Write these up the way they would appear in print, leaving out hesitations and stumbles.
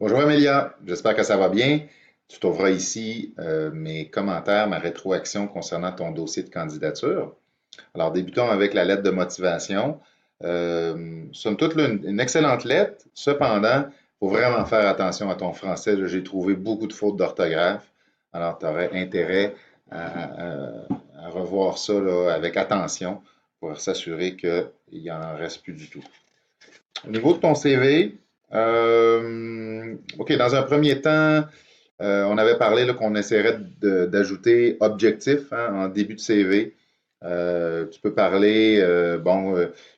Bonjour Amélia, j'espère que ça va bien. Tu trouveras ici mes commentaires, ma rétroaction concernant ton dossier de candidature. Alors, débutons avec la lettre de motivation. Somme toute, là, une excellente lettre. Cependant, il faut vraiment faire attention à ton français. J'ai trouvé beaucoup de fautes d'orthographe. Alors, tu aurais intérêt à revoir ça là, avec attention pour s'assurer qu'il n'y en reste plus du tout. Au niveau de ton CV, OK, dans un premier temps, on avait parlé là, qu'on essaierait d'ajouter objectif hein, en début de CV. Tu peux parler,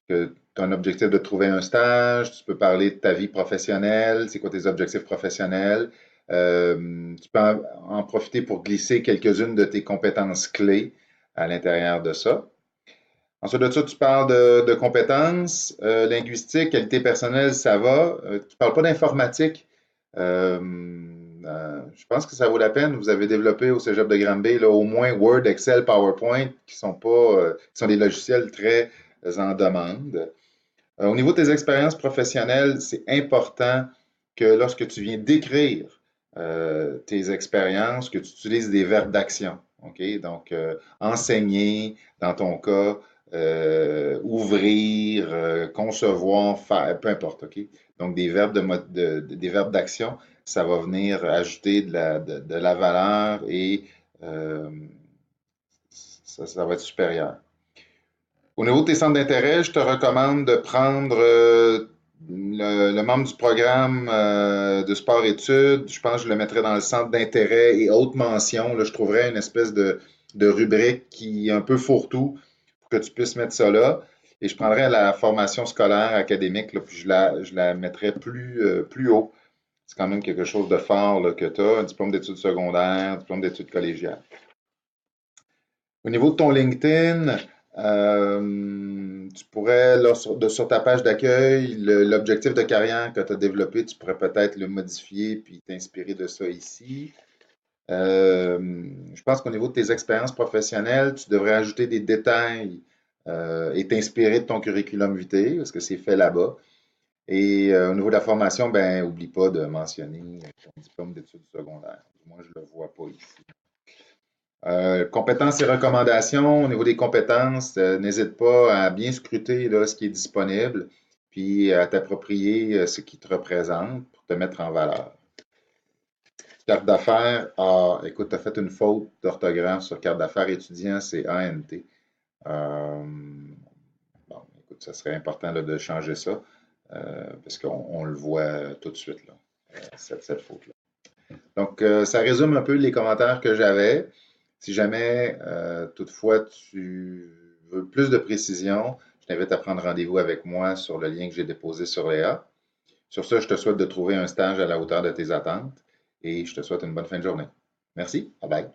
que tu as un objectif de trouver un stage, tu peux parler de ta vie professionnelle, c'est quoi tes objectifs professionnels. Tu peux en profiter pour glisser quelques-unes de tes compétences clés à l'intérieur de ça. Ensuite de ça, tu parles de compétences linguistiques, qualité personnelle, ça va. Tu ne parles pas d'informatique. Euh, je pense que ça vaut la peine. Vous avez développé au Cégep de Granby là, au moins Word, Excel, PowerPoint, qui sont pas, qui sont des logiciels très en demande. Au niveau de tes expériences professionnelles, c'est important que lorsque tu viens décrire tes expériences, que tu utilises des verbes d'action. OK? Donc, enseigner, dans ton cas, ouvrir, concevoir, faire, peu importe. OK? Donc, des verbes d'action, ça va venir ajouter de la valeur et euh, ça va être supérieur. Au niveau de tes centres d'intérêt, je te recommande de prendre le membre du programme de sport-études. Je pense que je le mettrais dans le centre d'intérêt et haute mention. Là, je trouverais une espèce de rubrique qui est un peu fourre-tout pour que tu puisses mettre ça là. Et je prendrais la formation scolaire académique, là, puis je la mettrais plus haut. C'est quand même quelque chose de fort là, que tu as, un diplôme d'études secondaires, un diplôme d'études collégiales. Au niveau de ton LinkedIn, tu pourrais, là, sur ta page d'accueil, l'objectif de carrière que tu as développé, tu pourrais peut-être le modifier puis t'inspirer de ça ici. Je pense qu'au niveau de tes expériences professionnelles, tu devrais ajouter des détails et t'inspirer de ton curriculum vitae, parce que c'est fait là-bas. Et au niveau de la formation, ben, oublie pas de mentionner ton diplôme d'études secondaires. Moi, je ne le vois pas ici. Compétences et recommandations. Au niveau des compétences, n'hésite pas à bien scruter là, ce qui est disponible, puis à t'approprier ce qui te représente pour te mettre en valeur. Carte d'affaires, ah, écoute, tu as fait une faute d'orthographe sur carte d'affaires étudiant, c'est ANT. Bon, écoute, ça serait important là, de changer ça, parce qu'on le voit tout de suite, là, cette faute-là. Donc, ça résume un peu les commentaires que j'avais. Si jamais, toutefois, tu veux plus de précision, je t'invite à prendre rendez-vous avec moi sur le lien que j'ai déposé sur Léa. Sur ce, je te souhaite de trouver un stage à la hauteur de tes attentes et je te souhaite une bonne fin de journée. Merci. Bye bye.